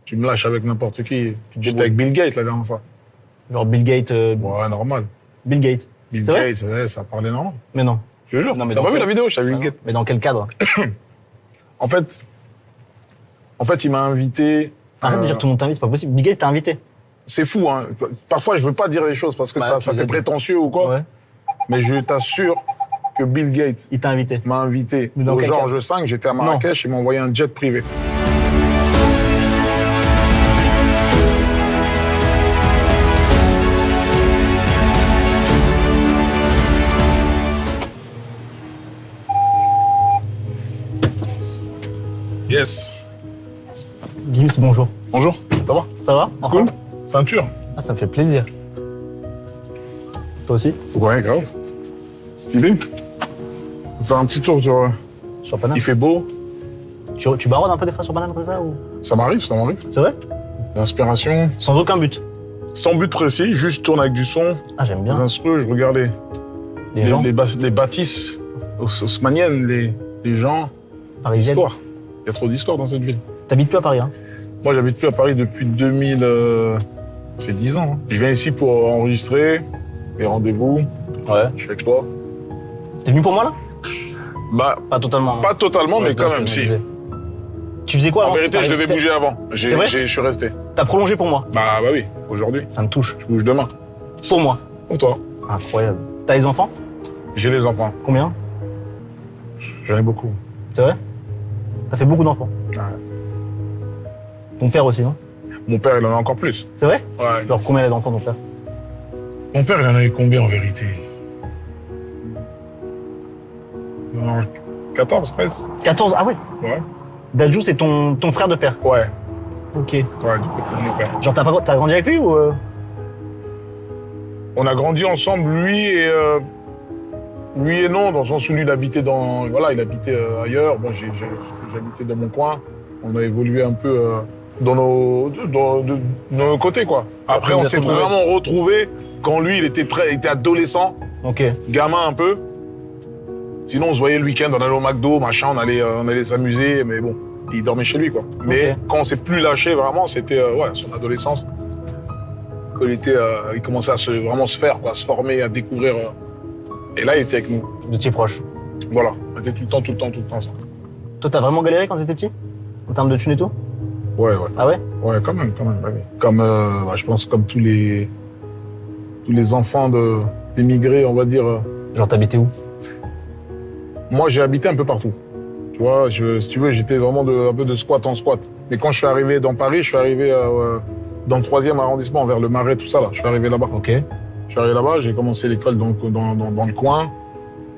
Tu me lâches avec n'importe qui. J'étais avec Bill Gates la dernière fois. Genre Bill Gates. Ouais, normal. Bill Gates. Bill C'est vrai Gates, ouais, ça parlait normal. Mais non. Je te jure. Non, mais T'as dans pas vu quel- la vidéo? Je t'avais Ah Bill non. Gates. Mais dans quel cadre? En fait, il m'a invité. Arrête de dire tout le monde t'invite, c'est pas possible. Bill Gates t'a invité. C'est fou, hein. Parfois, je veux pas dire les choses parce que Bah, ça tu fait les as dit. prétentieux ou quoi. Ouais. Mais je t'assure que Bill Gates Il t'a invité. m'a invité Mais dans au quel Georges V. J'étais à Marrakech, il m'a envoyé un jet privé. Yes. Gims, bonjour. Bonjour, ça va? Ça va? Cool. Ceinture? Ah, ça me fait plaisir. Toi aussi? Ouais, grave. Stylé. On va faire un petit tour sur... Sur Paname? Il fait beau. Tu barodes un peu des fois sur Paname comme ça ou... Ça m'arrive, ça m'arrive. C'est vrai? L'inspiration. Sans aucun but. Sans but précis, juste je tourne avec du son. Ah, j'aime Les bien. instruments, je regarde Les gens les bâtisses haussmanniennes, les gens, parisiennes. l'histoire. Il y a trop d'histoire dans cette ville. T'habites plus à Paris, hein? Moi, j'habite plus à Paris depuis 2000... ça fait 10 ans. Hein. Je viens ici pour enregistrer mes rendez-vous. Ouais. Je suis avec toi. T'es venu pour moi, là? Bah, Pas totalement. pas totalement, Ouais, mais je vois quand ce même, que je si. me disais. Tu faisais quoi En avant? vérité, je devais bouger avant. C'est vrai Je suis resté. T'as prolongé pour moi. Bah oui, aujourd'hui. Ça me touche. Je bouge demain. Pour moi. Pour toi. Incroyable. T'as des enfants? J'ai les enfants. Combien? J'en ai beaucoup. C'est vrai? T'as fait beaucoup d'enfants. Ouais. Ton père aussi, non? Mon père, il en a encore plus. C'est vrai? Ouais. Genre combien il y a d'enfants, ton père? Mon père, il en a eu combien en vérité? 14, 13. 14? Ah ouais. Ouais. Dadju, c'est ton frère de père. Ouais. Ok. Ouais, du côté de mon père. Genre t'as grandi avec lui ou On a grandi ensemble, lui et non, dans le sens où lui, il habitait ailleurs. Moi, j'habitais dans mon coin. On a évolué un peu dans nos côtés, quoi. Après, vous on êtes s'est retrouvés. vraiment retrouvés quand lui, il était adolescent, Ok. gamin un peu. Sinon, on se voyait le week-end, on allait au McDo, machin, on allait s'amuser, mais bon, il dormait chez lui, quoi. Mais quand on s'est plus lâché, vraiment, c'était son adolescence. Quand il commençait à vraiment se faire, quoi, à se former, à découvrir. Et là, il était avec nous. Vous étiez proches. Voilà, on était tout le temps ça. Toi, t'as vraiment galéré quand t'étais petit? En termes de thunes et tout? Ouais. Ah ouais? Ouais, quand même, bah oui. Comme, je pense, comme tous les enfants d'émigrés, on va dire. Genre t'habitais où? Moi, j'ai habité un peu partout. Tu vois, si tu veux, j'étais vraiment un peu de squat en squat. Mais quand je suis arrivé dans Paris, je suis arrivé dans le 3e arrondissement, vers le Marais, tout ça, là. Je suis arrivé là-bas. Ok. Je suis arrivé là-bas, j'ai commencé l'école dans le coin.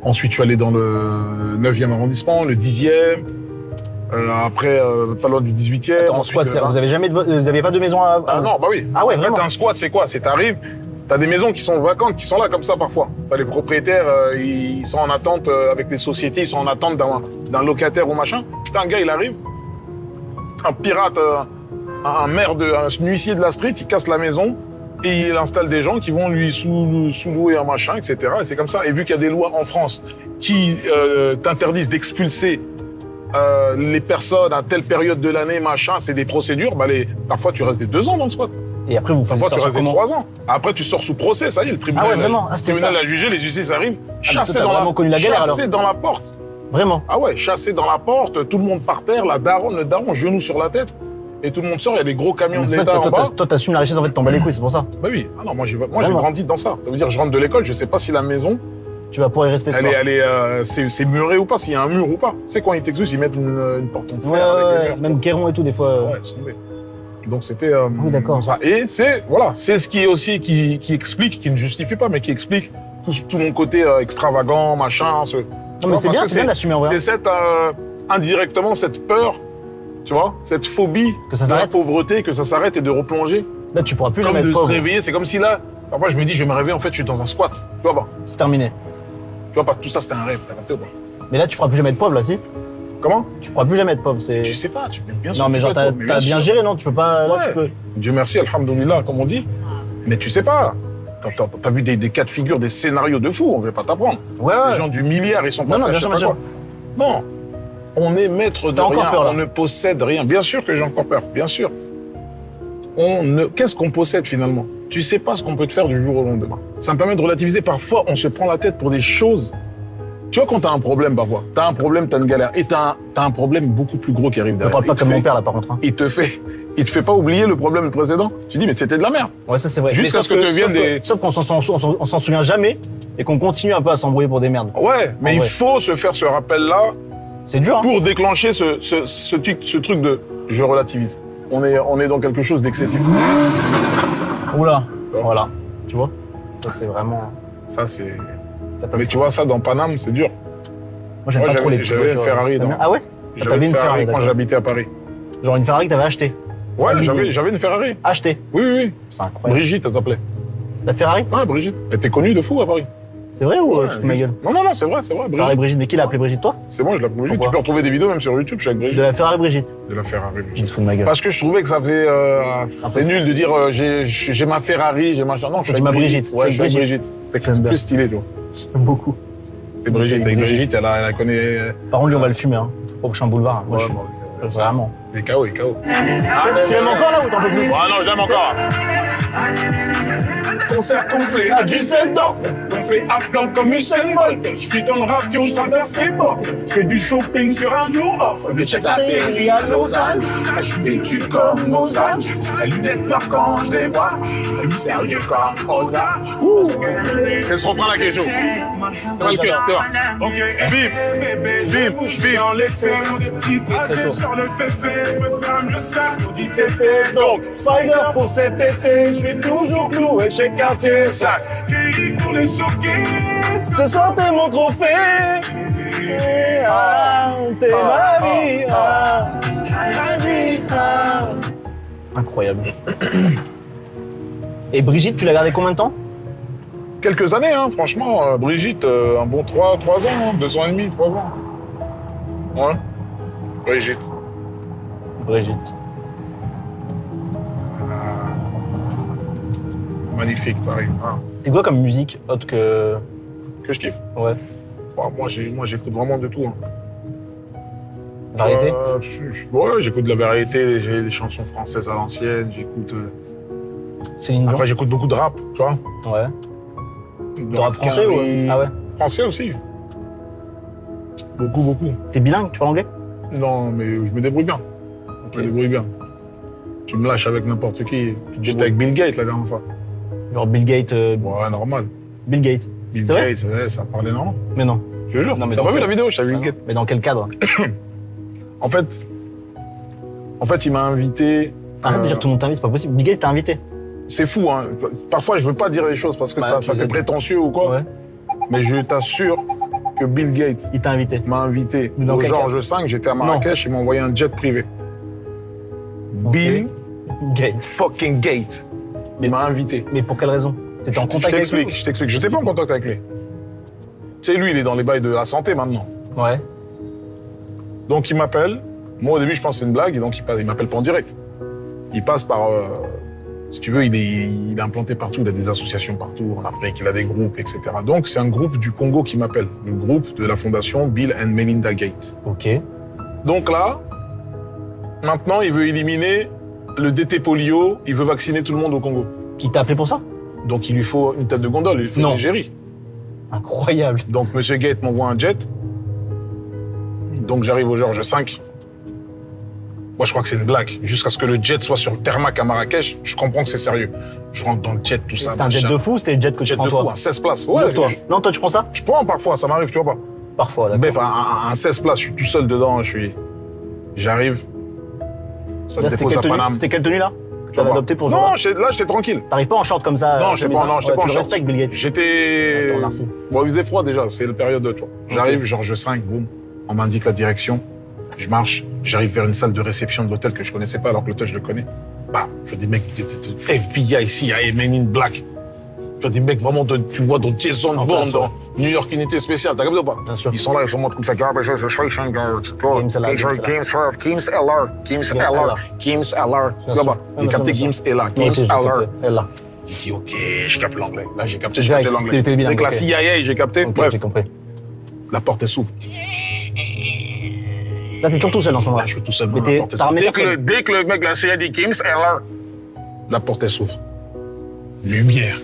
Ensuite, je suis allé dans le 9e arrondissement, le 10e. Après, pas loin du 18e. Attends, en Ensuite, squat, vous avez pas de maison à... Ah non, bah oui. Ah ouais, En fait, vraiment? un squat, c'est quoi? C'est t'arrives, t'as des maisons qui sont vacantes, qui sont là comme ça parfois. T'as les propriétaires, ils sont en attente avec les sociétés, ils sont en attente d'un locataire ou machin. Putain, un gars, il arrive, un pirate, un huissier de la street, il casse la maison et il installe des gens qui vont lui sous-louer un machin, etc. Et c'est comme ça. Et vu qu'il y a des lois en France qui t'interdisent d'expulser les personnes à telle période de l'année, machin, c'est des procédures, parfois tu restes des 2 ans dans le squat. Et après, vous faites Parfois, tu sortir restes des comment? 3 ans. Après, tu sors sous procès, ça y est, le tribunal, Ah ouais, vraiment? Ah, c'était le tribunal ça. a jugé, les huissiers arrivent, mais chassés toi, t'as vraiment connu la galère, alors. dans la porte. Vraiment? Ah ouais, chassés dans la porte, tout le monde par terre, le daron, genou sur la tête. Et tout le monde sort, il y a des gros camions de C'est ça, l'État en bas. toi, t'assumes la richesse, en fait, t'en bats les couilles, c'est pour ça. Bah oui, ah non, moi j'ai Vraiment. grandi dans ça. Ça veut dire, je rentre de l'école, je sais pas si la maison, Tu vas pouvoir y rester ce soir. c'est muré ou pas, s'il y a un mur ou pas. Tu sais, quand ils t'exusent, ils mettent une porte en fer Ouais, avec des ouais, murs. même Kéron et tout, des fois. Ouais, c'est tombé. Donc c'était Oui, d'accord. ça. Et c'est ce qui est aussi qui explique, qui ne justifie pas, mais qui explique tout mon côté extravagant, machin. Non, mais c'est bien, c'est bien d'assumer en vrai. C'est indirectement cette peur, tu vois, cette phobie Que ça de la s'arrête. pauvreté, que ça s'arrête et de replonger. Là, tu pourras plus Comme jamais de être se pauvre. réveiller, c'est comme si là, parfois je me dis, je vais me réveiller, en fait, je suis dans un squat. Tu vois pas, C'est terminé. tout ça c'était un rêve, t'as capté ou pas? Mais là, tu pourras plus jamais être pauvre, là, si? Comment? Tu pourras plus jamais être pauvre, c'est... Tu sais pas, bien sûr. Non, mais tu genre, peux être pauvre, mais t'as bien sûr. géré, non? Tu peux pas... Là, Ouais. tu peux... Dieu merci, alhamdoulilah, comme on dit. Mais tu sais pas. T'as vu des cas de figure, des scénarios de fou, on ne veut pas t'apprendre. Ouais, Les ouais. gens du milliard, ils sont Non, passés non, à bien je sais sûr, pas bien quoi. Non, on est maître de T'as encore rien, peur, là? on ne possède rien. Bien sûr que j'ai encore peur, bien sûr. qu'est-ce qu'on possède finalement? Tu sais pas ce qu'on peut te faire du jour au lendemain. Ça me permet de relativiser. Parfois, on se prend la tête pour des choses. Tu vois, quand t'as un problème, parfois, t'as un problème, t'as une galère, et t'as un problème beaucoup plus gros qui arrive Ne derrière. parle pas comme mon père, là, par contre. Hein. Il te fait pas oublier le problème précédent. Tu dis, mais c'était de la merde. Ouais, ça, c'est vrai. Jusqu'à ce que te viennent des... Sauf qu'on s'en souvient jamais et qu'on continue un peu à s'embrouiller pour des merdes. Ouais, mais En il vrai. faut se faire ce rappel-là C'est dur, hein. pour déclencher ce truc de je relativise. On est dans quelque chose d'excessif. Oula. Voilà. Tu vois? Ça, c'est vraiment... Ça, c'est... Mais tu vois, ça, dans Paname, c'est dur. Moi, j'aime Moi, pas trop les j'avais une Ferrari. T'aimes bien Ah ouais? J'avais T'avais une Ferrari quand d'accord. j'habitais à Paris. Genre une Ferrari que t'avais achetée. Ouais, Leasing. j'avais une Ferrari. Achetée. Oui, oui, oui. C'est incroyable. Brigitte, elle s'appelait. La Ferrari? Ouais, Brigitte. Elle était connue de fou à Paris. C'est vrai ou Ouais, tu te fous ma juste- gueule? Non, c'est vrai, Ferrari Brigitte. Brigitte. Mais qui l'a appelé Brigitte, toi? C'est bon, je l'ai appelée Brigitte. Pourquoi Tu peux retrouver des vidéos même sur YouTube, je suis avec De Brigitte. la Ferrari Brigitte. De la Ferrari, Je Brigitte. me fous de ma gueule. Parce que je trouvais que ça fait... c'est nul de dire j'ai ma Ferrari, j'ai machin. Non, je suis dis avec ma Brigitte. Ouais, je suis avec Brigitte. Brigitte. C'est J'aime bien. plus stylé, tu vois. J'aime beaucoup. C'est Brigitte. Avec Brigitte, elle connaît... Par contre, lui, on va le fumer, hein. Au prochain boulevard. Moi, Ouais, je suis... bon, Vraiment. il est KO, il est KO. Tu l'aimes encore, là, ou t'en peux plus? Ah non, j'aime encore. Concert complet à Düsseldorf. On fait un plan comme Usain Bolt. Je suis dans le rap, on traverse les bords. Je fais du shopping sur un jour off. Le check la péri à Lausanne. Je suis vêtu comme Mozart. Les lunettes pleures quand je les vois. Le mystérieux comme Oda. C'est ce refrain-là qui est chaud. Comment le cœur, Ok, Vive. bébé, Vive, je vous vive. dans l'été. Des petits trajets sur le féfé. Je me fais un mieux ça. Pour dit tété. Donc, Spider pour cet été. Je suis toujours cloué chez Cartier. Ça, qui pour les choquer. Ce soir, t'es mon trophée. Ah, t'es ma vie. Ah, ma vie. Ah. Incroyable. Et Brigitte, tu l'as gardée combien de temps? Quelques années, hein, franchement. Brigitte, un bon 3 ans, hein, 2 ans et demi, 3 ans. Ouais. Brigitte. Brigitte. Magnifique, Paris. Ah, T'es quoi comme musique autre que... que je kiffe. Ouais. Bon, moi, j'écoute vraiment de tout. Hein. Variété? Ouais, j'écoute de la variété, j'ai des chansons françaises à l'ancienne, j'écoute... Céline Dion? Après, j'écoute beaucoup de rap, tu vois. Ouais. De De rap français ou... Ah ouais. Français aussi. Beaucoup. T'es bilingue, tu parles anglais? Non, mais je me débrouille bien. Je me débrouille bien. Tu me lâches avec n'importe qui. J'étais avec Bill Gates la dernière fois. Genre Bill Gates... Ouais, normal. Bill Gates. Bill C'est vrai Gates, ouais, ça parlait normal. Mais non. Je te jure. Non, mais T'as dans pas vu quel- la vidéo? Je t'avais Ah Bill non. Gates. Mais dans quel cadre? En fait, il m'a invité. Arrête de dire tout le monde t'invite, c'est pas possible. Bill Gates t'a invité. C'est fou, hein. Parfois, je veux pas dire les choses parce que Bah, ça tu fait les- prétentieux ou quoi. Ouais. Mais je t'assure que Bill Gates Il t'a invité. m'a invité Mais dans au quel Georges V. J'étais à Marrakech, il m'a envoyé un jet privé. Bill Gates. fucking Gates. Il m'a invité. Mais pour quelle raison? T'étais en Je contact avec lui? t'explique. Je n'étais pas en contact avec lui. Tu sais, lui, il est dans les bails de la santé maintenant. Ouais. Donc, il m'appelle. Moi, au début, je pense que c'est une blague, et donc il m'appelle pas en direct. Il passe par... si tu veux, il est implanté partout, il a des associations partout, en Afrique, il a des groupes, etc. Donc, c'est un groupe du Congo qui m'appelle. Le groupe de la fondation Bill and Melinda Gates. Ok. Donc là, maintenant, il veut éliminer le DT polio, il veut vacciner tout le monde au Congo. Il t'a appelé pour ça? Donc, il lui faut une tête de gondole, il lui faut Non. une égérie. Incroyable. Donc, Monsieur Gates m'envoie un jet. Donc, j'arrive au Georges V. Moi, je crois que c'est une blague. Jusqu'à ce que le jet soit sur le Thermac à Marrakech, je comprends que c'est sérieux. Je rentre dans le jet, tout ça. C'était un jet machin. de fou ou c'était le jet que tu Jet prends de toi? fou, un 16 places. Ouais, Ouais, toi. Non, toi, tu prends ça? je prends parfois, ça m'arrive, tu vois pas. Parfois, d'accord. Bref, un 16 places, je suis tout seul dedans, j'arrive. Ça me Là, c'était dépose quelle à tenue? Paname. C'était quelle tenue, là? Que Tu vois t'avais pas. adopté pour jouer? Non, là, j'étais tranquille. T'arrives pas en short comme ça? Non, j'étais pas en Tu le short. respectes, Bill Gates. Ouais, je J'étais... te remercie. Bon, il faisait froid déjà, c'est la période de toi. J'arrive, Georges V, boum. On m'indique la direction. Je marche, j'arrive vers une salle de réception de l'hôtel que je connaissais pas, alors que l'hôtel, je le connais. Bah, je dis, mec, FBI ici, à Men in Black. Je dis, mec, vraiment, tu vois, dans Jason En Bond, place, dans New York Unité Spéciale, t'as capté ou pas? Bien sûr. Ils sont là, ils sont montrés comme ça. Kims LR. Là-bas, j'ai capté Gims est là. Gims LR. Elle là. J'ai dit, ok, je capte l'anglais. Là, j'ai capté Direct, l'anglais. t'es bilingue, Avec la ok. CIA, j'ai capté. Ok, Bref, j'ai compris. la porte est s'ouvre. Là, t'es toujours tout seul dans ce moment-là. Là, je suis tout seul. Mais la porte est t'as s'ouvre. ramené personne. Dès que le mec de la CIA dit Gims LR, La porte, elle s'ouvre. Lumière.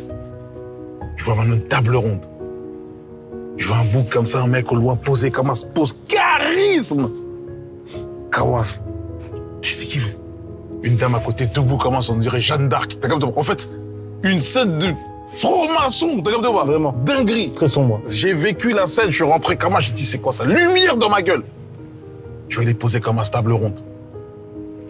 Je vois maintenant une table ronde. Je vois un bouc comme ça, un mec au loin posé comme un se pose. Charisme. Kawaf. Tu sais qui? Une dame à côté, debout, commence, on dirait Jeanne d'Arc. T'as capté? En fait, une scène de franc-maçon. T'as capté ou pas? Vraiment. Dinguerie. Très sombre. J'ai vécu la scène, je suis rentré comme ça, j'ai dit c'est quoi ça? Lumière dans ma gueule. Je vais les poser comme à cette table ronde.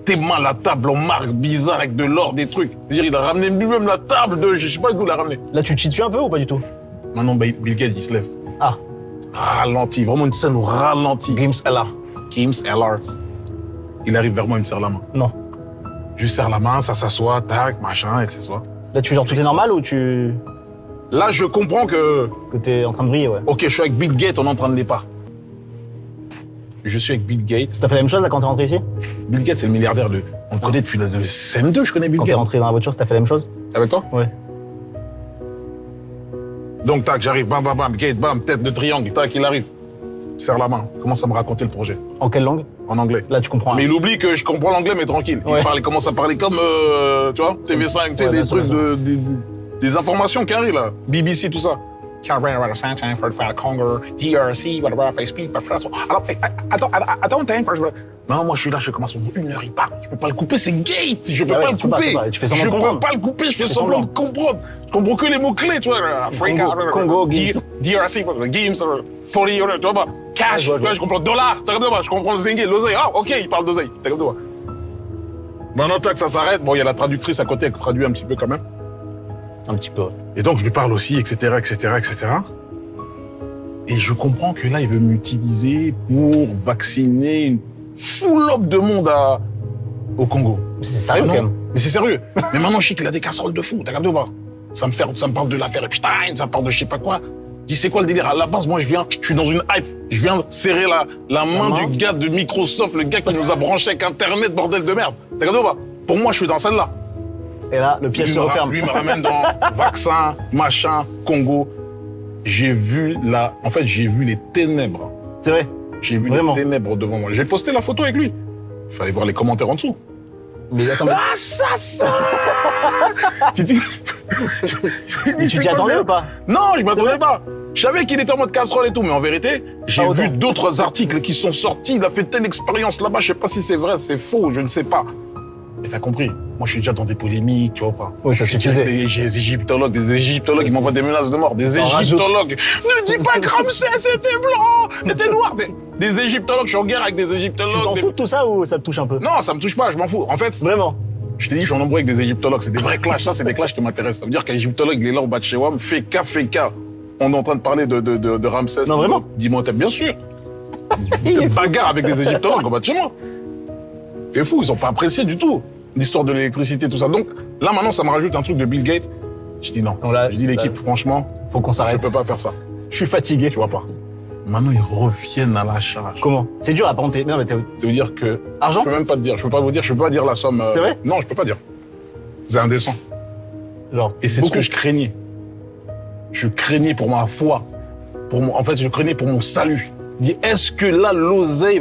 Tes mains, la table en marque bizarre avec de l'or, des trucs. C'est-à-dire, il a ramené lui-même la table de. Je sais pas d'où il l'a ramené. Là, tu te situes un peu ou pas du tout? Maintenant, Bill Gates, il se lève. Ah, Ralenti, vraiment une scène au ralenti. Gims LR. Gims LR. Il arrive vers moi, il me serre la main. Non. Je lui serre la main, ça s'assoit, tac, machin, et s'assoit. Là, tu genre tout est normal ou tu. Là, je comprends que. Que t'es en train de briller, ouais. Ok, je suis avec Bill Gates, on est en train de départ. Je suis avec Bill Gates. T'as fait la même chose là quand t'es rentré ici? Bill Gates, c'est le milliardaire de. On le connaît depuis le CM2, je connais Bill Quand t'es Gates. rentré dans la voiture, t'as fait la même chose? Avec toi? Ouais. Donc, tac, j'arrive, bam, bam, bam, Gate, bam, tête de triangle, tac, il arrive. Il serre la main, commence à me raconter le projet. En quelle langue? En anglais. Là, tu comprends. Mais il oublie que je comprends l'anglais, mais tranquille. Ouais. Il commence à parler comme, tu vois, TV5, tu sais, Ouais, des bien sûr, trucs, bien des informations carrées, là. BBC, tout ça. Congo, DRC, whatever, Facebook, I don't think. Non, moi, je suis là, je commence pendant 1 heure, il parle. Je peux pas le couper, c'est Gate. Je peux Ah pas ouais, le tu peux pas, couper. tu peux pas. Tu fais semblant Je de peux comprendre. pas le couper, je fais fais semblant de semblant. comprendre. Je comprends que les mots-clés, tu vois. Africa, Congo, Gims. DRC, Gims, Poli, tu vois pas. Cash, Ouais, je vois. je comprends dollar, t'as compris pas. Je comprends zingué, l'oseille. Ah, ok, il parle d'oseille, t'as compris pas. Maintenant, tac, ça s'arrête. Bon, il y a la traductrice à côté qui traduit un petit peu quand même. Un petit peu. Et donc, je lui parle aussi, etc., etc., etc. Et je comprends que là, il veut m'utiliser pour vacciner une full-up de monde au Congo. Mais c'est sérieux Ah quand non, même. mais c'est sérieux. Mais maintenant, je sais qu'il a des casseroles de fou, t'as capté ou pas? Ça me parle de l'affaire Epstein, ça me parle de je sais pas quoi. Je dis, c'est quoi le délire? À la base, moi, je suis dans une hype. Je viens serrer la main du gars de Microsoft, le gars qui nous a branché avec Internet, bordel de merde. T'as capté ou pas? Pour moi, je suis dans celle-là. Et là, le piège se referme. Lui me ramène dans vaccin, machin, Congo. J'ai vu les ténèbres. C'est vrai. J'ai vu Vraiment. les ténèbres devant moi. J'ai posté la photo avec lui. Il fallait voir les commentaires en dessous. Mais attends, mais Ah, ça J'ai dit... mais tu t'y attendais ou pas? Non, je m'attendais vrai pas. Je savais qu'il était en mode casserole et tout, mais en vérité, j'ai Pas autant. vu d'autres articles qui sont sortis. Il a fait telle expérience là-bas. Je sais pas si c'est vrai, c'est faux, je ne sais pas. Mais t'as compris. Moi, je suis déjà dans des polémiques, tu vois pas. Oui, ça Je suis suffisait. avec des égyptologues, ils m'envoient des menaces de mort. Des En rajoute. égyptologues. Ne dis pas que Ramsès était blanc, était noir. Des égyptologues, je suis en guerre avec des égyptologues. Tu t'en fous de tout ça ou ça te touche un peu? Non, ça me touche pas, je m'en fous. En fait, Vraiment. je t'ai dit, je suis en embrouille avec des égyptologues. C'est des vrais clashs. Ça, c'est des clashs qui m'intéressent. Ça veut dire qu'un égyptologue, il est là au bas de chez WAM, fait cas. On est en train de parler de Ramsès. Non, vraiment? Dis-moi, bien sûr. Il De est fou. bagarre avec des égyptologues au bas de chez moi. C'est fou, ils ont pas apprécié du tout l'histoire de l'électricité, tout ça. Donc, là, maintenant, ça me rajoute un truc de Bill Gates. Je dis non. Donc là, Je dis l'équipe, franchement, Faut qu'on je s'arrête. peux pas faire ça. Je suis fatigué. Tu vois pas. Maintenant, ils reviennent à la charge. Comment? C'est dur à par contre. Non, mais Ça veut dire que... Argent? Je peux même pas te dire. Je peux pas dire la somme. C'est vrai? Non, je peux pas dire. C'est indécent. Genre. Et c'est ce beaucoup. que je craignais. Je craignais pour ma foi. En fait, je craignais pour mon salut. Je dis, est-ce que là, l'oseille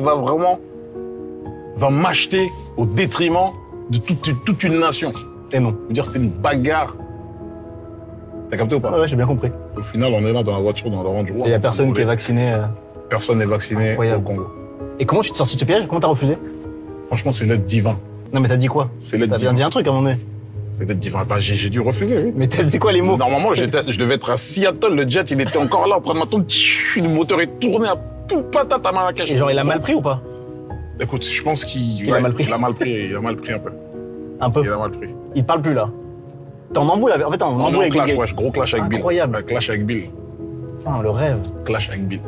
va m'acheter au détriment de toute une nation? Et non. Je veux dire, c'était une bagarre. T'as capté ou pas? Ouais, j'ai bien compris. Au final, on est là dans la voiture, dans le Range Rover. Et il y a personne qui est vacciné. Personne n'est vacciné Incroyable. au Congo. Et comment tu t'es sorti de ce piège? Comment t'as refusé? Franchement, c'est l'aide divin. Non, mais t'as dit quoi? C'est l'aide T'as bien divin. dit un truc à un moment donné. C'est l'aide divin. Bah, j'ai dû refuser, oui. Mais t'as dit quoi les mots? Normalement, je devais être à Seattle, le jet, il était encore là en train de m'attendre. Le moteur est tourné à tout patate à Marrakech. Et genre, il a mal pris ou pas? Écoute, je pense qu'il Il a mal pris. Il a mal pris un peu. Un peu. Il a mal pris. Il te parle plus là. T'es en embrouille avec. En fait, t'es en On est embrouille en avec Bill clash, Gates. ouais, gros clash avec Bill. Incroyable. Ouais, clash avec Bill. Putain, le rêve. Clash avec Bill.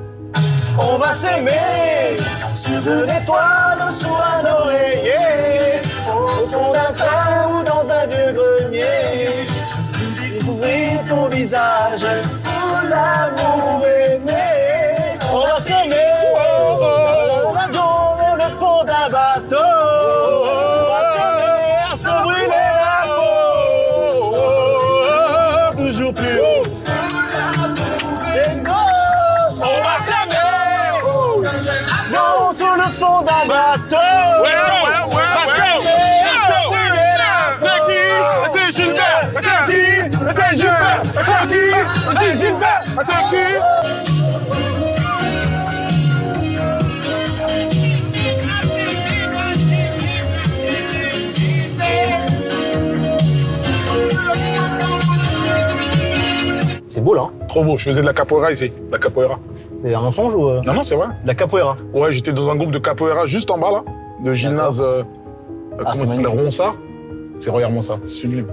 On va s'aimer sur une étoile sous un oreiller, au fond d'un train ou dans un vieux grenier. Je veux découvrir ton visage, où l'amour est né. On va s'aimer dans un avion sur le fond d'un bateau. On va s'aimer à se brûler la peau. Toujours plus haut. Et go! On va s'aimer! Non, sur le fond d'un bateau! Ouais, ouais, ouais, On va ouais, s'aimer, ouais. à se brûler la peau. C'est qui? Ah, c'est qui? C'est beau là. Hein. Trop beau, je faisais de la capoeira ici, la capoeira. C'est un mensonge ou Non, non, c'est vrai. de la capoeira? Ouais, j'étais dans un groupe de capoeira juste en bas là, de gymnase, comment c'est ça s'appelle, magnifique. Ronsard. C'est regarde-moi ça, c'est sublime.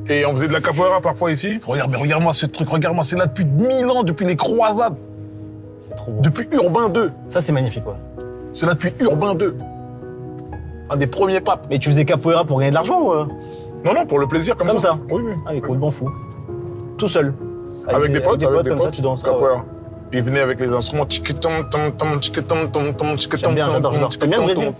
Et on faisait de la capoeira parfois ici. Regarde, mais regarde-moi ce truc, regarde-moi, c'est là depuis 1000 ans, depuis les croisades, C'est trop beau. depuis Urbain II. Ça, c'est magnifique, ouais. C'est là depuis Urbain II. Un des premiers papes. Mais tu faisais capoeira pour gagner de l'argent ou Non, non, pour le plaisir, comme Comme ça. Oui, oui. Ah, écoute, m'en fous. Tout seul. Avec des potes, comme ça, tu danses. capoeira. Puis ils venaient avec les instruments. J'aime bien, j'adore. T'aimes bien le Brésil?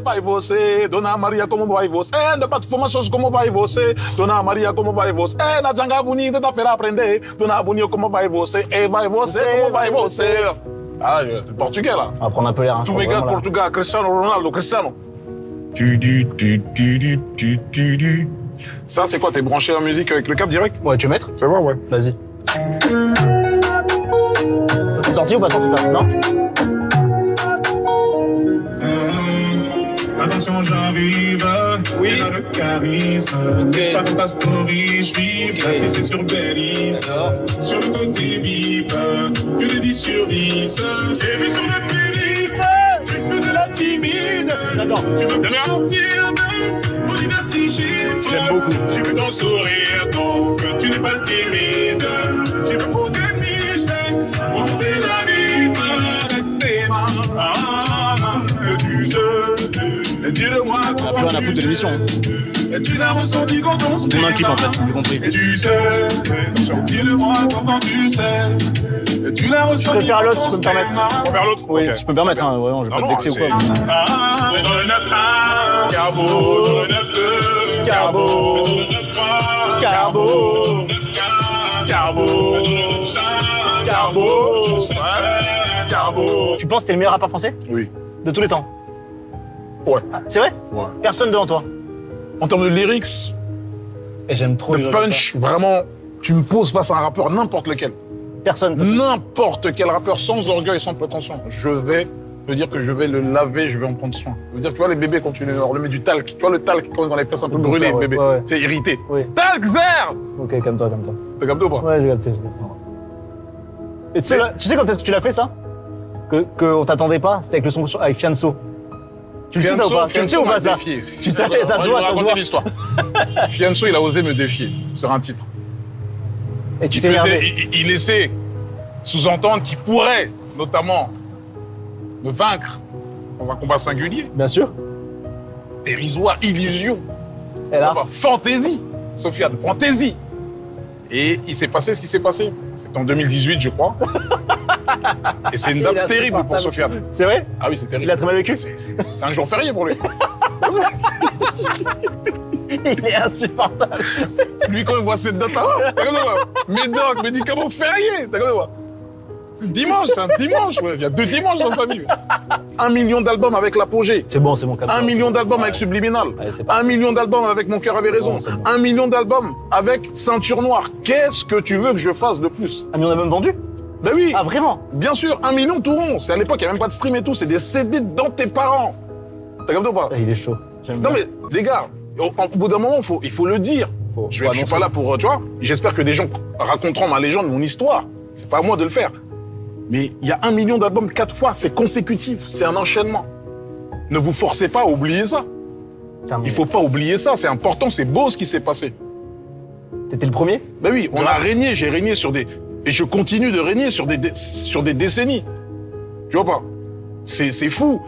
Vai você, Dona Maria, como vai você? Não pode fumar sós, como vai você? Dona Maria, como vai você? Na janga bonita da feira aprender. Dona Bonita, como vai você? Vai você, como vai você? Ah, le portugais là. On va prendre un peu l'air. Hein, Tous mes gars de Portugal, Cristiano Ronaldo, Cristiano. Ça, c'est quoi? T'es branché en musique avec le cap direct? Ouais, tu veux mettre? Fais voir, ouais. Vas-y. Ça c'est sorti ou pas sorti ça? Non? Attention, j'arrive. Oui. T'as le charisme. Pas dans ta story, je vis. C'est sur Belize. Sur le côté VIP. Que des 10 sur 10. J'ai vu sur le périph'. Tu faisais la timide. J'adore. Tu me fais sortir de body d'un 6 chiffres. J'aime beaucoup. J'ai vu ton sourire, donc tu n'es pas timide. J'ai beaucoup d'ennemis, je t'ai monté la vitre avec tes mains. Tu sais, dis-le-moi On a plus rien à foutre de l'émission. et tu l'as ressenti quand on se On a un clip en fait, j'ai compris. Et tu sais, dis-le-moi quand tu sais. Et tu l'as ressenti. Je préfère l'autre, si je peux me permettre. On vers l'autre? Oui, Ok. je peux me permettre, hein, vraiment, je vais Ah pas te non, vexer ou quoi. c'est- mais- Dans le 9-1, Carbo, dans le 9-2, Carbo. dans le 9-3, Carbo. 9-4, Carbo, dans le 9-5, Carbo, Carbo. Tu penses que t'es le meilleur rappeur français? Oui. De tous les temps? Ouais. Ah, c'est vrai? Ouais. Personne devant toi? En termes de lyrics, Et j'aime trop de les gens comme punch, vraiment, tu me poses face à un rappeur, n'importe lequel. ça. Personne. N'importe quel rappeur, sans orgueil, sans prétention. Je vais te dire que je vais le laver, je vais en prendre soin. Ça veut dire, tu vois, les bébés, quand tu leur mets du talc, tu vois le talc, quand ils ont les fesses un peu Le brûlées, bouffeur, ouais. bébé, Ouais, ouais. c'est irrité. Oui. Talc, zer! Ok, calme-toi, calme-toi. T'as capté ou pas? Ouais, j'ai capté. Et tu sais, là, tu sais quand est-ce que tu l'as fait ça? Qu'on t'attendait pas? C'était avec le son avec Fianso. Tu le sais ça ou pas? Tu le sais ou pas ça? défié. Tu savais, ça se voit, ça se voit. l'histoire. Fianso, il a osé me défier sur un titre. Et tu t'es énervé. Il laissait sous-entendre qu'il pourrait, notamment, me vaincre dans un combat singulier. Bien sûr. Dérisoire, illusion. Et là, Enfin, fantaisie, Sofiane, fantaisie. Et il s'est passé ce qui s'est passé. C'était en 2018, je crois. Et c'est une Il date est terrible pour insupportable. Sofiane. c'est vrai? Ah oui, c'est terrible. Il a très mal vécu? C'est un jour férié pour lui. Il est insupportable. Lui, quand il voit cette date-là, t'as comme ça, Médoc, médicament férié, t'as comme ça. C'est dimanche, c'est un dimanche, ouais. Il y a 2 dimanches dans sa vie. 1 million d'albums avec l'apogée. C'est bon, calme-toi. 1 million d'albums avec Subliminal. Allez, c'est 1 parti. million d'albums avec Mon cœur avait raison. Bon, c'est bon. 1 million d'albums avec Ceinture Noire. Qu'est-ce que tu veux que je fasse de plus? Ah, mais on a même vendu? Ben oui, Ah, vraiment? bien sûr, 1 million tout rond. C'est à l'époque, il n'y a même pas de stream et tout. C'est des CD dans tes parents. T'as compris ou pas? Ah, il est chaud. J'aime Non bien. mais, les gars, au bout d'un moment, il faut le dire. Faut Je suis annoncer. pas là pour, tu vois, j'espère que des gens raconteront ma légende, mon histoire. C'est pas à moi de le faire. Mais il y a 1 million d'albums 4 fois, c'est consécutif, c'est un enchaînement. Ne vous forcez pas à oublier ça. Putain, mais Il faut pas oublier ça, c'est important, c'est beau ce qui s'est passé. T'étais le premier? Ben oui, on a régné, j'ai régné sur des... Et je continue de régner sur des décennies. Tu vois pas? C'est fou.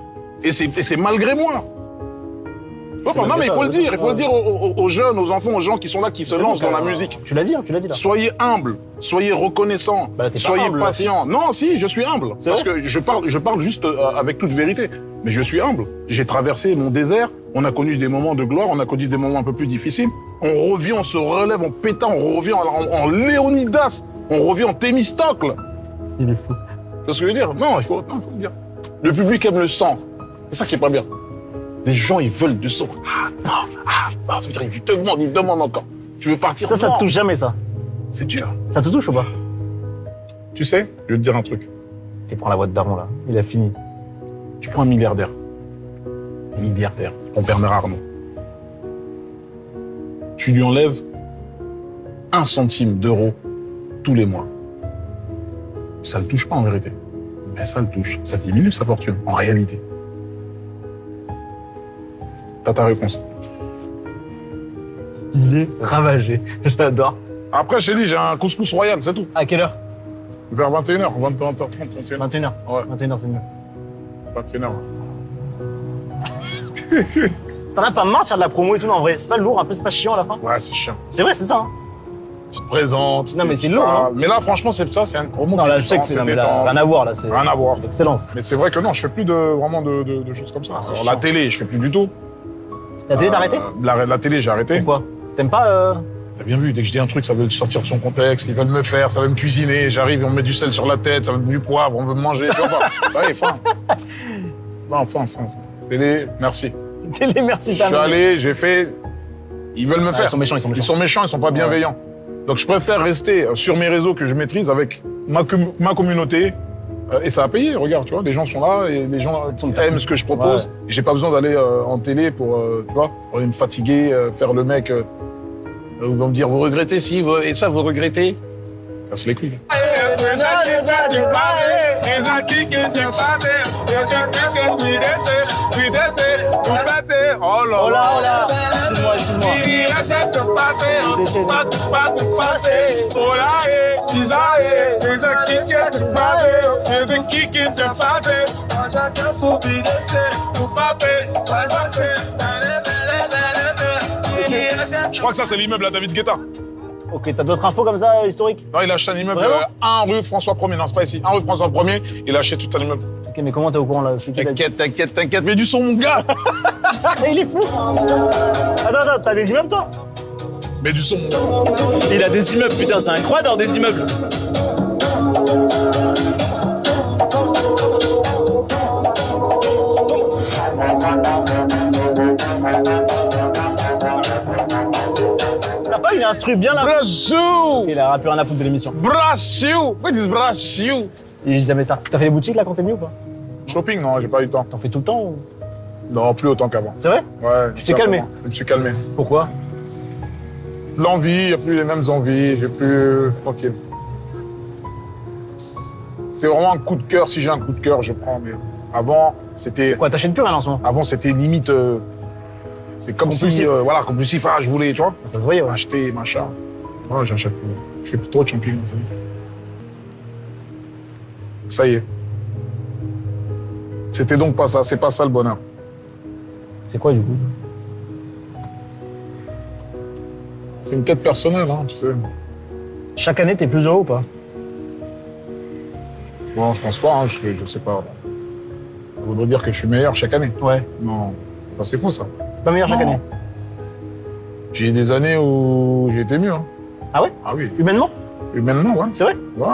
Et c'est malgré moi. Tu vois pas? Non mais il faut le dire, il faut le dire aux jeunes, aux enfants, aux gens qui sont là, qui se lancent dans la musique. Tu l'as dit, hein, tu l'as dit là. Soyez humble, soyez reconnaissant, Bah là, t'es pas soyez humble, là, patient. Non, si, je suis humble. C'est Parce vrai que je parle juste avec toute vérité. Mais je suis humble. J'ai traversé mon désert. On a connu des moments de gloire, on a connu des moments un peu plus difficiles. On revient, on se relève en pétant, on revient en Léonidas, on revient en Thémistocle. Il est fou. Tu vois ce que je veux dire? Non, il faut le dire. Le public aime le sang. C'est ça qui est pas bien. Les gens, ils veulent du sang. Ça veut dire, ils demandent encore. Tu veux partir Ça te non. touche jamais, ça. C'est dur. Ça te touche ou pas? Tu sais, je vais te dire un truc. Il prend la voix de daron, là. Il a fini. Tu prends un milliardaire. Ton Bernard Arnault. Tu lui enlèves 1 centime d'euro tous les mois. Ça le touche pas en vérité. Mais ça le touche. Ça diminue sa fortune, en réalité. T'as ta réponse. Il est ravagé. Je l'adore. Après, je t'ai dit, j'ai un couscous royal, c'est tout. À quelle heure? Vers 21h, 20h30, 21h. 21h. Ouais. 21h, c'est mieux. 21h. T'en as pas marre de faire de la promo et tout, non, en vrai? C'est pas lourd, un peu, c'est pas chiant à la fin? Ouais, c'est chiant. C'est vrai, c'est ça, hein? Tu te présentes. Non, mais tu c'est lourd, parles. hein. Mais là, franchement, c'est ça, c'est un promo. Non, là, je sais que c'est non, mais là, rien à voir, là. Rien à voir. C'est l'excellence. Mais c'est vrai que non, je fais plus vraiment de choses comme ça. Ah, c'est Alors, chiant. la télé, je fais plus du tout. La télé, t'as arrêté? La télé, j'ai arrêté. Pourquoi? T'aimes pas T'as bien vu, dès que je dis un truc, ça veut sortir de son contexte, ils veulent me faire, ça veut me cuisiner, j'arrive, on me met du sel sur la tête, ça veut du poivre, on veut me manger, tu vois pas. Ça y est, fin. Non, fin. Télé, merci. télé, merci, Je suis allé, j'ai fait. Ils veulent me faire. Ils sont méchants, ils sont méchants. Ils sont méchants, ils sont pas bienveillants. Donc je préfère rester sur mes réseaux que je maîtrise avec ma communauté. Et ça a payé, regarde, tu vois, les gens sont là et les gens aiment ce que je propose. Ouais. J'ai pas besoin d'aller en télé pour, tu vois, pour aller me fatiguer, faire le mec. Ils vont me dire, vous regrettez si, et ça, vous regrettez. Casse les couilles. Oh là Oh là! Excuse-moi. Je crois que ça, c'est l'immeuble à David Guetta. Ok, t'as d'autres infos comme ça, historiques? Non, il a acheté un immeuble, Vraiment 1 rue François 1er. Non, c'est pas ici. 1 rue François 1er, il a acheté tout un immeuble. Ok, mais comment t'es au courant là? C'est qui, t'as dit T'inquiète, mais du son, mon gars. Il est fou! Attends, t'as des immeubles toi? Mais du son, mon gars. Il a des immeubles, putain, c'est incroyable d'avoir des immeubles! T'as pas une instru bien là? Brasil! Il a plus rien à foutre de l'émission. Brasil! Pourquoi ils disent Brasil? Il dit jamais ça. T'as fait les boutiques là quand t'es venu ou pas? Shopping, non, j'ai pas eu le temps. T'en fais tout le temps ou... Non, plus autant qu'avant. C'est vrai? Ouais. Tu t'es calmé? Je me suis calmé. Pourquoi? L'envie, il n'y a plus les mêmes envies, j'ai plus. Tranquille. C'est vraiment un coup de cœur. Si j'ai un coup de cœur, je prends. Mais avant, c'était. Quoi, t'achètes plus rien en ce moment? Avant, c'était limite. C'est comme si. Compulsif. Voilà, compulsif. Ah, je voulais, tu vois. Ça se voyait, ouais. Acheter, machin. Ouais, j'achète plus. Je fais plus trop de champignons. Ça y est. C'était donc pas ça. C'est pas ça le bonheur. C'est quoi du coup? C'est une quête personnelle, hein, tu sais. Chaque année, t'es plus heureux ou pas? Bon, je pense pas, hein, je sais pas. Ça voudrait dire que je suis meilleur chaque année. Ouais. Non, ça c'est faux ça. Pas meilleur chaque Non. année? J'ai eu des années où j'ai été mieux. Hein. Ah ouais? Ah oui. Humainement? Humainement, ouais. C'est vrai? Ouais.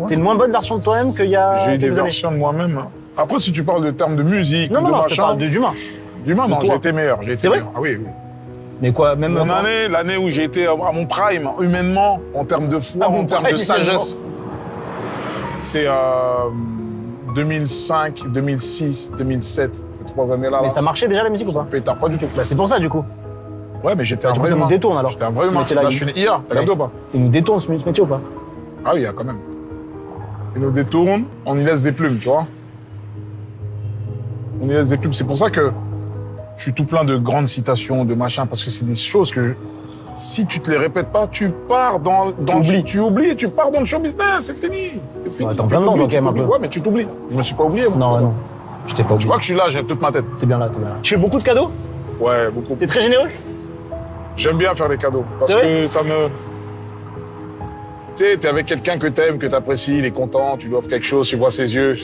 T'es une moins bonne version de toi-même qu'il y a J'ai eu des quelques années? versions de moi-même. Hein. Après, si tu parles de termes de musique, Non, ou de je te machin, parle d'humain. d'humain, de non, toi. j'ai été meilleur. J'ai été C'est vrai? meilleur. Ah oui, oui. Mais quoi, même... Mon année, l'année où j'ai été à mon prime, humainement, en termes de foi, Ah, mon en termes prime, de sagesse, c'est 2005, 2006, 2007, ces 3 années-là. Mais Là. ça marchait déjà la musique ou pas? Pétard, pas du tout. Bah c'est pour ça du coup. Ouais, mais j'étais un Du coup, vrai ça nous humain. détourne alors. J'étais un vrai Ce humain. métier-là, Là, je suis une IA, t'as Ouais. capté ou pas? Il nous détourne ce métier ou pas? Ah oui, quand même. Il nous détourne, on y laisse des plumes, tu vois. On y laisse des plumes. C'est pour ça que je suis tout plein de grandes citations, de machins, parce que c'est des choses que si tu te les répètes pas, tu pars dans tu oublies et tu pars dans le show business, c'est fini. C'est fini. Ouais, t'en Tu plein dedans, t'oublies, toi, quand même, un t'oublies. peu. Ouais, mais tu t'oublies. Je me suis pas oublié, moi. Non, non. Je t'ai pas Tu oublié. vois que je suis là, j'ai toute ma tête. T'es bien là, t'es bien là. Tu fais beaucoup de cadeaux? Ouais, beaucoup. T'es très généreux? J'aime bien faire des cadeaux. Parce C'est vrai que ça me. Tu sais, t'es avec quelqu'un que t'aimes, que t'apprécies, il est content, tu lui offres quelque chose, tu vois ses yeux.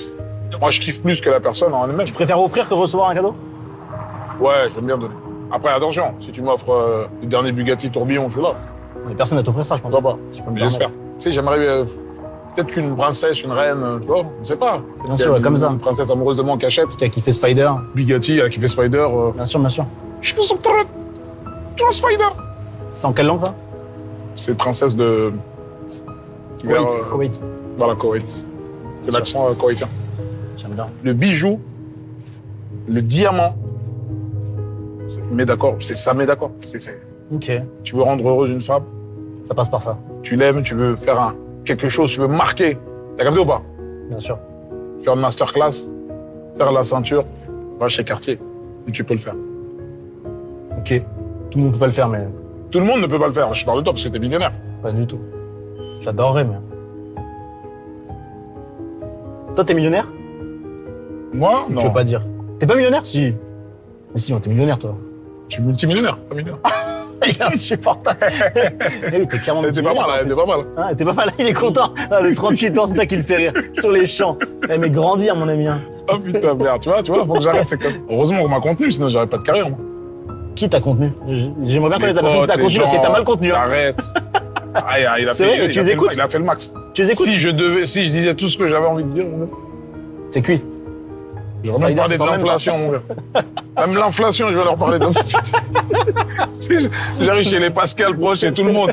Moi, je kiffe plus que la personne en elle-même. Tu préfères offrir que recevoir un cadeau? Ouais, j'aime bien donner. Après, attention, si tu m'offres le dernier Bugatti tourbillon, je suis là. Mais personne n'a t'offrir ça, je pense. Pourquoi pas? Si je peux me J'espère. permettre. Tu sais, j'aimerais peut-être qu'une princesse, une reine, tu vois, on sait pas. Bien sûr, ouais, comme ça. Une princesse amoureuse de moi en cachette. Qui a kiffé Spider? Bugatti, elle qui fait Spider. Bien sûr, bien sûr. Je vous entends, tu vois Spider. C'est en quelle langue ça? C'est princesse de... Koweït. Voilà, Koweït. C'est l'accent koweïtien. J'aime bien. Le bijou, le diamant, met d'accord, ça met d'accord. Ok. Tu veux rendre heureuse une femme, Ça passe par ça, tu l'aimes, tu veux faire quelque chose, tu veux marquer. T'as capté ou pas? bien sûr. Faire une masterclass, serre la ceinture, va chez Cartier. Et tu peux le faire. Ok. Tout le monde peut pas le faire, mais Tout le monde ne peut pas le faire. Je parle de toi parce que t'es millionnaire. pas du tout. J'adorerais, mais... Toi, t'es millionnaire? Moi, non. Tu veux pas dire. T'es pas millionnaire? Si. Mais si, t'es millionnaire, toi. Je suis multimillionnaire, pas millionnaire. Il est insupportable. Eh, t'es clairement T'es pas mal, multimillionnaire, t'es en pas mal. plus. Ah, t'es pas mal, il est content. Ah, le 38 ans, c'est ça qui le fait rire. Sur les champs. Eh, mais grandir, mon ami. Hein. Oh putain, merde, tu vois, faut que j'arrête. C'est comme... Heureusement qu'on m'a contenu, sinon j'aurais pas de carrière, moi. Qui t'a contenu? J'aimerais bien connaître la Les personne qui t'a potes, contenu les parce qu'il t'a gens, mal contenu. Hein. S'arrête. Ah, il a C'est fait, vrai, et tu les écoutes? il a fait le max. Tu les écoutes? Si je disais tout ce que j'avais envie de dire, mon gars. C'est cuit. Je vais même parler de l'inflation, mon gars. Même l'inflation, je vais leur parler de J'arrive chez les Pascal proches et tout le monde.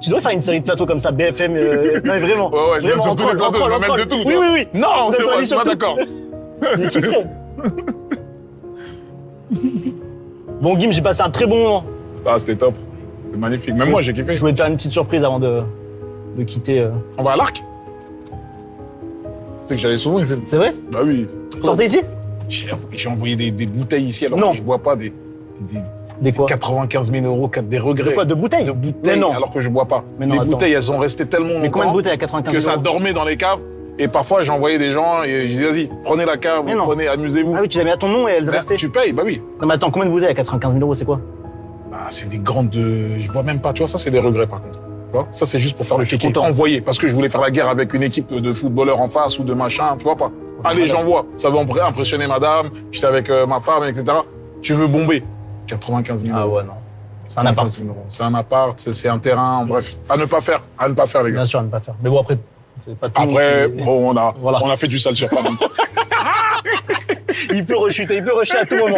Tu devrais faire une série de plateaux comme ça, BFM. Non, mais vraiment. Ouais, je viens Vraiment, sur tous les plateaux, je vais mettre de tout. Oui, oui, oui. Non, Tu donnes ton avis je suis sur pas tout. d'accord. Il kifferait. Bon, Guim, j'ai passé un très bon moment. Ah, c'était top. C'était magnifique. Même moi, j'ai kiffé. Je voulais te faire une petite surprise avant de quitter. On va à l'Arc? C'est que j'allais souvent ici. C'est vrai? Bah oui. Sortez ici? J'ai envoyé des bouteilles ici alors Non. que je bois pas des Des quoi? 95 000 euros, des regrets. De quoi? De bouteilles? De bouteilles, Mais non. alors que je bois pas. Mais non, les attends. bouteilles, elles sont restées tellement Mais combien de longtemps bouteilles à 95 que ça euros? dormait dans les caves. Et parfois, j'envoyais des gens et je disais, vas-y, prenez la cave, Mais non. prenez, amusez-vous. Ah oui, tu les as mis à ton nom et elles Là, restaient. tu payes, bah oui. Non, mais attends, combien de bouteilles à 95 000 euros, c'est quoi? Bah, c'est des grandes... Je bois même pas, tu vois, ça, c'est des regrets, par contre. Tu vois, ça, c'est juste pour faire le Je suis kéké. content. Envoyer, parce que je voulais faire la guerre avec une équipe de footballeurs en face ou de machin, tu vois pas. Allez, j'envoie. Ça veut impressionner madame, j'étais avec ma femme, etc. Tu veux bomber. 95 000 Ah euros. ouais, non. C'est un appart. 95 000 euros. C'est un appart, c'est un terrain, bref. À ne pas faire, les gars. Bien sûr, à ne pas faire. Mais bon, après, c'est pas tout le monde Après, qui- bon, Voilà. on a fait du sale sur pas mal. Il peut rechuter à tout moment.